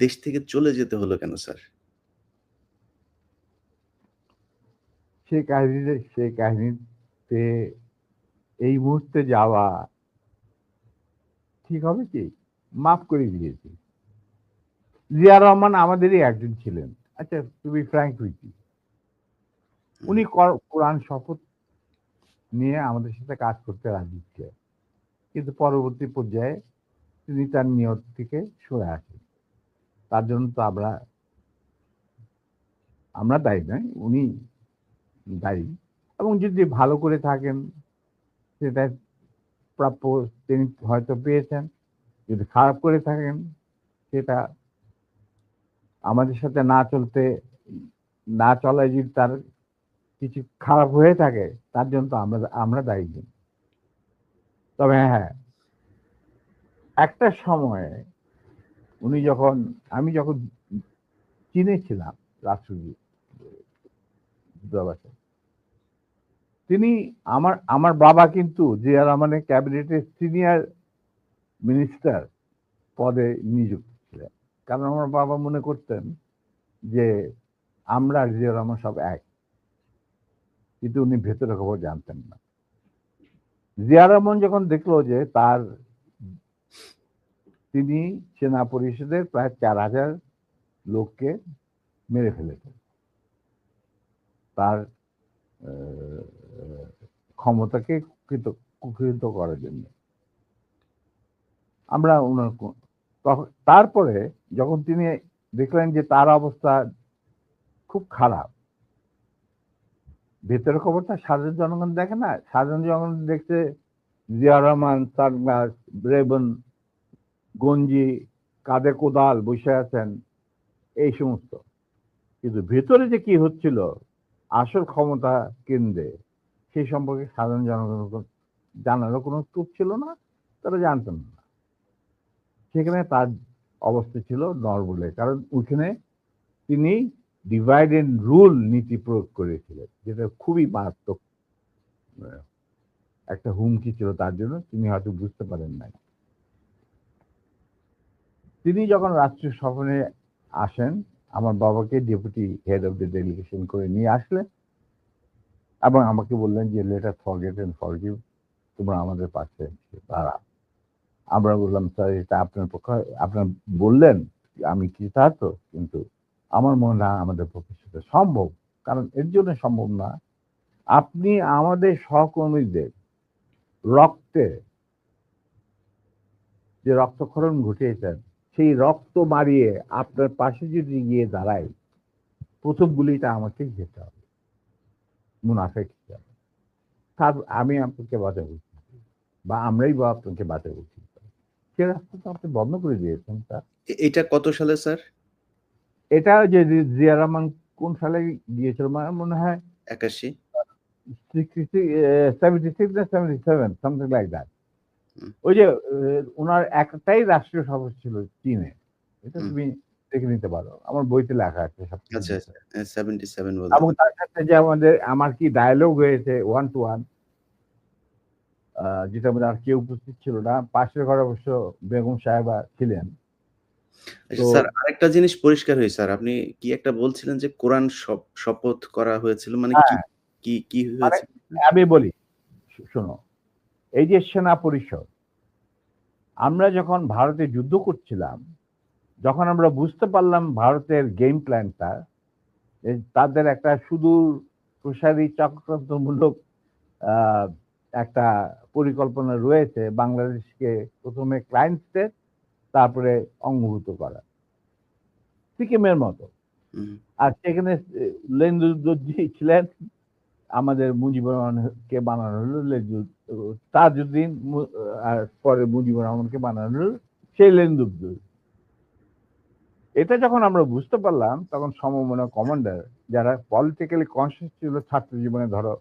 দেশ থেকে চলে যেতে হলো কেন স্যার? সেই কাহিনীতে এই মুহূর্তে যাওয়া ঠিক হবে কি? মাফ করে দিয়েছি। জিয়া রহমান আমাদেরই একজন ছিলেন। আচ্ছা, to be frank with you, hmm, উনি কোরআন শপথ নিয়ে আমাদের সাথে কাজ করতে রাজি ছিলেন। কিন্তু পরবর্তী পর্যায়ে তিনি তার নিয়ত থেকে সরে আসেন। তার জন্য তো আমরা দায়ী নই, উনি দায়ী। এবং যদি ভালো করে থাকেন সেটা প্রাপ্য তিনি হয়তো পেয়েছেন। যদি খারাপ করে থাকেন সেটা আমাদের সাথে না চলায় যদি তার কিছু খারাপ হয়ে থাকে, তার জন্য তো আমরা দায়ী নই। তবে হ্যাঁ, একটা সময়ে আমি যখন চীনে ছিলাম রাষ্ট্রদূত দূতাবাসে, তিনি আমার বাবা কিন্তু জিয়া রহমানের ক্যাবিনেটের সিনিয়র মিনিস্টার পদে নিযুক্ত ছিলেন। কারণ আমার বাবা মনে করতেন যে আমরা আর জিয়া রহমান সব এক, কিন্তু উনি ভেতরে খবর জানতেন না। জিয়া রহমান যখন দেখলো যে তিনি সেনা পরিষদের প্রায় 4,000 লোককে মেরে ফেলেছেন তার আহ, ক্ষমতাকে কুক্ষিগত করার জন্য, আমরা তারপরে যখন তিনি দেখলেন যে তার অবস্থা খুব খারাপ, ভেতরের খবরটা সাধারণ জনগণ দেখে না, সাধারণ জনগণ দেখছে জিয়া রহমান সানগ্লাস, রেবন, গঞ্জি, কাঁধে কোদাল বসে আছেন, এই সমস্ত। কিন্তু ভেতরে যে কি হচ্ছিল আসল ক্ষমতা কেন্দ্রে, সেই সম্পর্কে সাধারণ জনগণ জানারও কোনো স্কোপ ছিল না, তারা জানতেন না। সেখানে তার অবস্থা ছিল নরবলে, কারণ ওইখানে তিনি ডিভাইড এন্ড রুল নীতি প্রয়োগ করেছিলেন, যেটা খুবই মারাত্মক একটা হুমকি ছিল তার জন্য। তিনি হয়তো বুঝতে পারেন নাই। তিনি যখন রাষ্ট্রীয় সফরে আসেন, আমার বাবাকে deputy head of the delegation করে নিয়ে আসলেন এবং আমাকে বললেন যে let us forget and forgive, তোমরা আমাদের পাশে দাঁড়া। আমরা বললাম, স্যার এটা আপনার পক্ষে, আপনার বললেন আমি কৃতার্থ, কিন্তু আমার মনে হয় আমাদের পক্ষে সেটা সম্ভব। কারণ এর জন্য সম্ভব না, আপনি আমাদের সহকর্মীদের রক্তে যে রক্তক্ষরণ ঘটিয়েছেন, সেই রক্ত মারিয়ে আপনার পাশে যদি গিয়ে দাঁড়াই, প্রথম গুলিটা আমাকেই যেতে হবে, মুনাফেক হিসাবে। তার আমি আপনাকে বাঁচাবো, বা আমরাই বা আপনাকে বাঁচাবো, সে রাস্তা তো আপনি বন্ধ করে দিয়েছেন স্যার। এটা কত সালে স্যার? এটা যে জিয়া রহমান কোন সালে গিয়েছিল, মনে হয় 81? 76 না 77, সামথিং লাইক দ্যাট। হুম, ওই যে ওনার একটাই রাষ্ট্রীয় সফর ছিল চীনে, এটা হুম। তুমি দেখে নিতে পারো, আমার বইতে লেখা আছে সবকিছু আচ্ছা, বিষয়। আচ্ছা। 77 বোধহয়। এবং তার সাথে যে আমার কি ডায়ালগ হয়েছে 1 to 1, যেটা মধ্যে আর কেউ উপস্থিত ছিল না, পাশের ঘরে অবশ্য বেগম সাহেবা ছিলেন। আচ্ছা তো স্যার, আরেকটা জিনিস পরিষ্কার হই স্যার। আপনি কি একটা বলছিলেন যে কোরআন শপথ করা হয়েছিল। মানে কি হ্যাঁ, কি মানে হয়েছিল? আমি বলি, শোনো, এই যে সেনা পরিষদ, আমরা যখন ভারতে যুদ্ধ করছিলাম, যখন আমরা বুঝতে পারলাম ভারতের গেম প্ল্যানটা, তাদের একটা সুদূর প্রসারী চক্রান্তমূলক আহ, একটা পরিকল্পনা রয়েছে বাংলাদেশকে প্রথমে ক্লায়েন্ট স্টেট, তারপরে অঙ্গভূত করা, সিকিমের মতো। হুম, আর সেখানে লেন্দুদ্দোজি ছিলেন, আমাদের মুজিবুর রহমানকে বানানো হলো তাজউদ্দিন, আর পরে মুজিবুর রহমানকে বানানো হলো সেই লেন্দুদ্দোজ। এটা যখন আমরা বুঝতে পারলাম, তখন সমমনা কমান্ডার যারা পলিটিক্যালি কনসিয়াস ছিল ছাত্র জীবনে, ধরো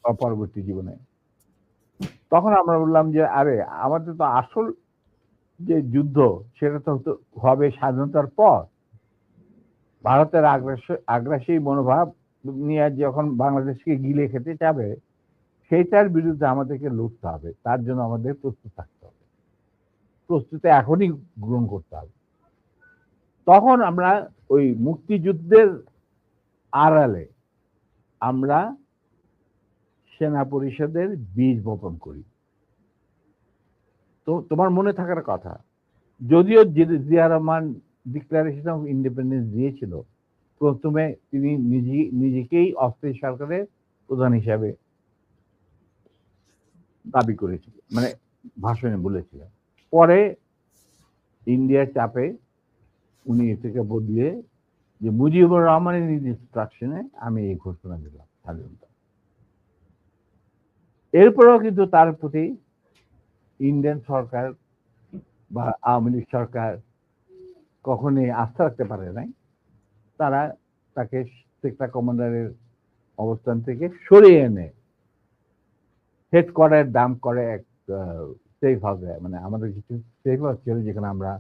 বা পরবর্তী জীবনে, তখন আমরা বললাম যে আরে আমাদের তো আসল যে যুদ্ধ, সেটা তো হবে স্বাধীনতার পর। ভারতের আগ্রাসী মনোভাব নিয়ে যখন বাংলাদেশকে গিলে খেতে যাবে, সেইটার বিরুদ্ধে আমাদেরকে লড়তে হবে, তার জন্য আমাদের প্রস্তুত থাকতে হবে। প্রস্তুতি এখনই গ্রহণ করতে হবে। তখন আমরা ওই মুক্তিযুদ্ধের আড়ালে আমরা সেনা পরিষদের বীজ বপন করি। তো তোমার মনে থাকার কথা, যদিও Zia Rahman declaration of independence দিয়েছিল, প্রথমে তিনি নিজেকেই অস্থায়ী সরকারের প্রধান হিসাবে দাবি করেছিল, মানে ভাষণে বলেছিলেন। পরে ইন্ডিয়ার চাপে উনি এটাকে বদলে যে মুজিবুর রহমানের ইনস্ট্রাকশনে আমি এই ঘোষণা দিলাম স্বাধীনতা। এরপরেও কিন্তু তার প্রতি ইন্ডিয়ান সরকার বা আওয়ামী লীগ সরকার কখনোই আস্থা রাখতে পারে নাই। তারা তাকে সেক্টর কমান্ডারের অবস্থান থেকে সরিয়ে এনে হেডকোয়ার্টার দাম করে এক সেফ হাউসে, মানে আমাদের কিছু সেফ হাউস ছিল যেখানে আমরা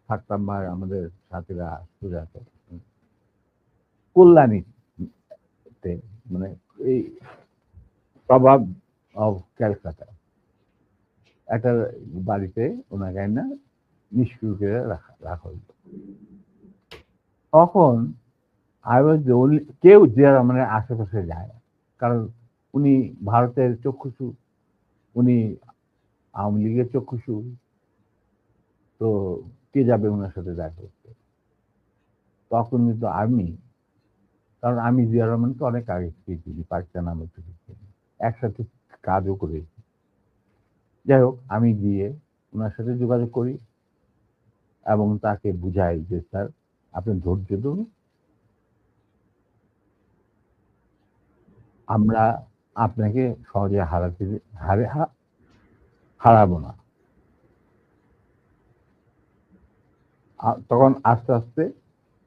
থাকতাম বা আমাদের সাথীরা সুজাত কল্যাণীতে, মানে এই প্রভাব অফ ক্যালকাটা একটা বাড়িতে ওনাকে না নিষ্ক্রিয় করে রাখা হইত। তখন আই ওয়াজ দ্য ওনলি, কেউ জিয়া রহমানের আশেপাশে যায় না, কারণ উনি ভারতের চক্ষুষু, উনি আওয়ামী লীগের চক্ষুষু, তো কে যাবে ওনার সাথে দেখা করতে? তখন কিন্তু আমি, কারণ আমি জিয়া রহমানকে অনেক আগে থেকে চিনি, পাকিস্তান আমল থেকে চিনি, একসাথে কাজও করেছি। যাই হোক, আমি গিয়ে ওনার সাথে যোগাযোগ করি এবং তাকে বুঝাই যে স্যার আপনি ধৈর্য ধরুন, আমরা আপনাকে সহজে হারাবো না। তখন আস্তে আস্তে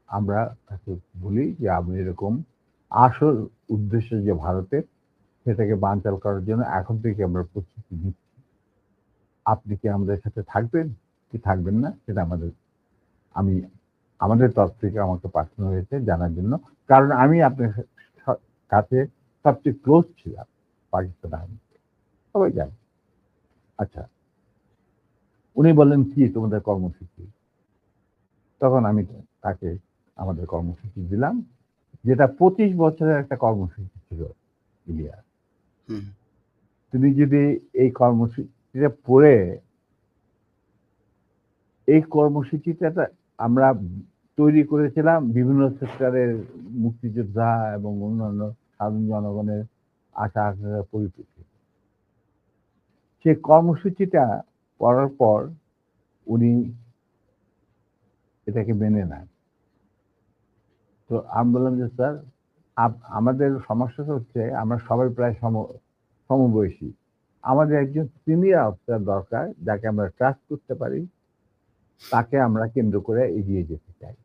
আমরা তাকে বলি যে আপনি এরকম আসল উদ্দেশ্য যে ভারতের, সেটাকে বানচাল করার জন্য এখন থেকে আমরা প্রস্তুতি নিচ্ছি। আপনি কি আমাদের সাথে থাকবেন কি থাকবেন না সেটা আমাদের তরফ থেকে আমাকে পাঠানো হয়েছে জানার জন্য, কারণ আমি আপনার কাছে সবচেয়ে ক্লোজ ছিলাম পাকিস্তান আর্মি, সবাই জানে। আচ্ছা, উনি বললেন কি তোমাদের কর্মসূচি? তখন আমি তাকে আমাদের কর্মসূচি দিলাম, যেটা 25 বছরের একটা কর্মসূচি ছিল ইলিয়া। তুমি যদি এই কর্মসূচিটা পড়ে, এই কর্মসূচিটা আমরা তৈরি করেছিলাম বিভিন্ন সেক্টরের মুক্তিযোদ্ধা এবং অন্যান্য সাধারণ জনগণের আশা আকাঙ্ক্ষার পরিপ্রেক্ষিতে। সেই কর্মসূচিটা পড়ার পর উনি এটাকে মেনে নেন। তো আমি বললাম যে স্যার আমাদের সমস্যাটা হচ্ছে আমরা সবাই প্রায় সমবয়সী, আমাদের একজন সিনিয়র অফিসার দরকার যাকে আমরা ট্রাস্ট করতে পারি, তাকে আমরা কেন্দ্র করে এগিয়ে যেতে চাই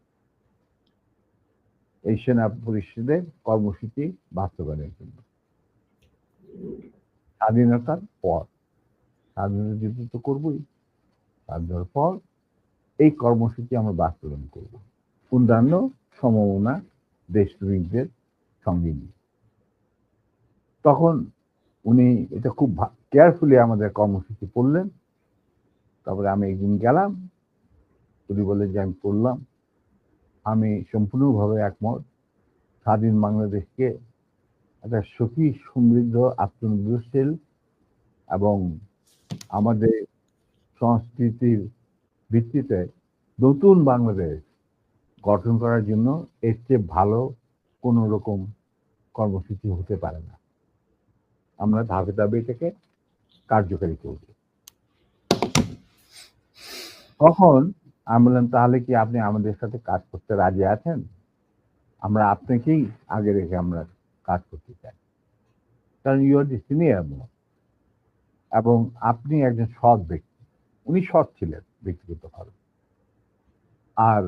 এই সেনা পরিষদের কর্মসূচি বাস্তবায়নের জন্য। স্বাধীনতার পর, স্বাধীনতা যুদ্ধ তো করবোই, স্বাধীনতার পর এই কর্মসূচি আমরা বাস্তবায়ন করব অন্যান্য সমমনা দেশপ্রেমিকদের সঙ্গে নিয়ে। তখন উনি এটা খুব কেয়ারফুলি আমাদের কর্মসূচি পড়লেন। তারপরে আমি একদিন গেলাম, উনি বলে যে আমি পড়লাম, আমি সম্পূর্ণভাবে একমত, স্বাধীন বাংলাদেশকে একটা সুখী সমৃদ্ধ আত্মনির্ভরশীল এবং আমাদের সংস্কৃতির ভিত্তিতে নতুন বাংলাদেশ গঠন করার জন্য এর চেয়ে ভালো কোনো রকম কর্মসূচি হতে পারে না। আমরা ধাপে ধাপে এটাকে কার্যকারী করব। তখন আমি বললাম তাহলে কি আপনি আমাদের সাথে কাজ করতে রাজি আছেন? আমরা আপনাকেই আগে রেখে আমরা কাজ করতে চাই, কারণ ইউ আর দি সিনিয়র এবং আপনি একজন সৎ ব্যক্তি। উনি সৎ ছিলেন ব্যক্তিগতভাবে। আর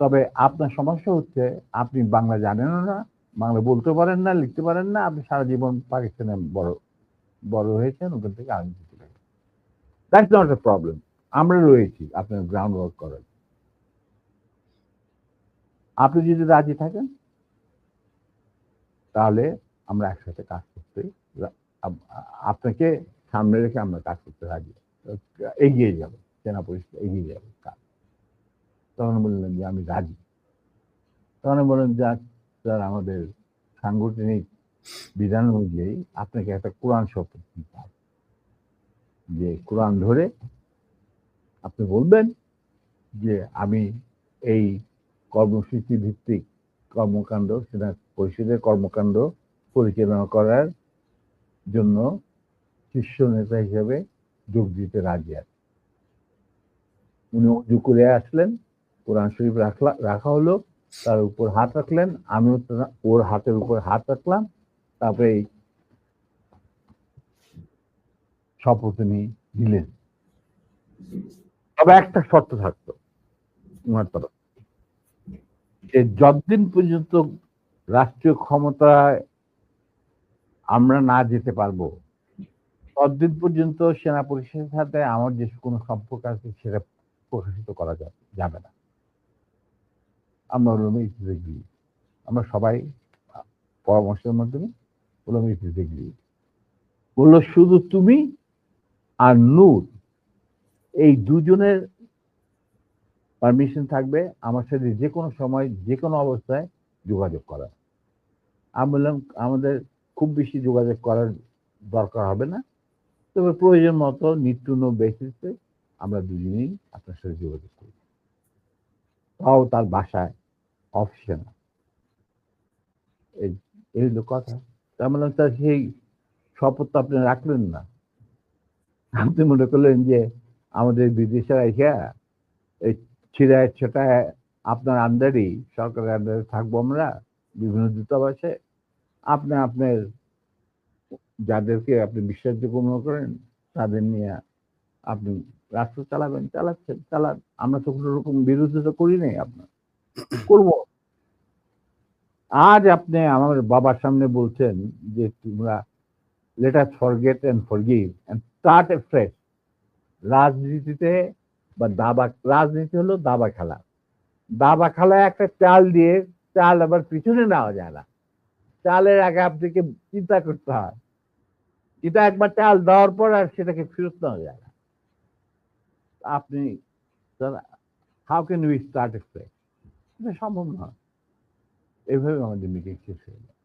তবে আপনার সমস্যা হচ্ছে আপনি বাংলা জানেনও না, বাংলা বলতে পারেন না, লিখতে পারেন না, আপনি সারা জীবন পাকিস্তানে বড় হয়েছেন, ওখান থেকে আমি দ্যাটস নট এ প্রবলেম, আমরা রয়েছি আপনার গ্রাউন্ড ওয়ার্ক করার। আপনি যদি রাজি থাকেন তাহলে আমরা একসাথে কাজ করতে, আপনাকে সামনে রেখে আমরা কাজ করতে রাজি, এগিয়ে যাব। সেনা পরিষদ এগিয়ে যাবে কাজ। তখন বললেন যে আমি রাজি। তখন বললেন যে স্যার আমাদের সাংগঠনিক বিধান অনুযায়ী আপনাকে একটা কোরআন শপথ নিতে হবে, যে কোরআন ধরে আপনি বলবেন যে আমি এই কর্মসূচি ভিত্তিক কর্মকাণ্ড, সেনা পরিষদের কর্মকাণ্ড পরিচালনা করার জন্য শীর্ষ নেতা হিসেবে যোগ দিতে রাজি আছে। উনি উজু করে আসলেন, কোরআন শরীফ রাখা হলো, তার উপর হাত রাখলেন, আমিও ওর হাতের উপর হাত রাখলাম, তারপরে এই শপথ উনি দিলেন। তবে একটা শর্ত থাকতো ওনার তরফ, যে যতদিন পর্যন্ত রাষ্ট্রীয় ক্ষমতায় আমরা না যেতে পারবো, ততদিন পর্যন্ত সেনা পরিষদের সাথে আমার যে কোনো সম্পর্ক আছে সেটা প্রকাশিত করা যাবে না। আমরা হলাম এক্সিকিউটিভ, আমরা সবাই পরামর্শের মাধ্যমে হলাম এক্সিকিউটিভ। বললো শুধু তুমি আর নূর এই দুজনের পারমিশন থাকবে আমার সাথে যে কোনো সময় যে কোনো অবস্থায় যোগাযোগ করা। আমি বললাম আমাদের খুব বেশি যোগাযোগ করার দরকার হবে না, তবে প্রয়োজন মতো নিত্য বেসিসে আমরা দুজনেই আপনার সাথে যোগাযোগ করি। তাও তার বাসায়, অফিসে না। এই হলো কথা। তার মানে তার সেই শপথ তো আপনি রাখলেন না। আপনি মনে করলেন যে আমাদের বিদেশে রাইখা এই ছিড়ায় ছেটায় আপনার আন্ডারই, সরকারের আন্ডারে থাকবো আমরা বিভিন্ন দূতাবাসে। আপনি আপনার যাদেরকে আপনি বিশ্বাসযোগ্য মনে করেন তাদের নিয়ে আপনি রাষ্ট্র চালাবেন, চালান। আমরা তো কোনো রকম বিরোধিতা করি নাই আপনার, করবো। আজ আপনি আমার বাবার সামনে বলছেন যে তোমরা let us forget and forgive and start afresh. রাজনীতিতে বা রাজনীতি হলো দাবা খেলা। দাবা খেলায় একটা চাল দিয়ে চাল আবার পিছনে নেওয়া যায় না। চালের আগে আপনাকে চিন্তা করতে হয়, এটা একবার চাল দেওয়ার পর আর সেটাকে ফেরত নেওয়া যায় না। আপনি হাউ ক্যান উই স্টার্ট এফ্রেশ? এটা সম্ভব নয়। এইভাবে আমাদের মিটিং শেষ হয়ে যায়।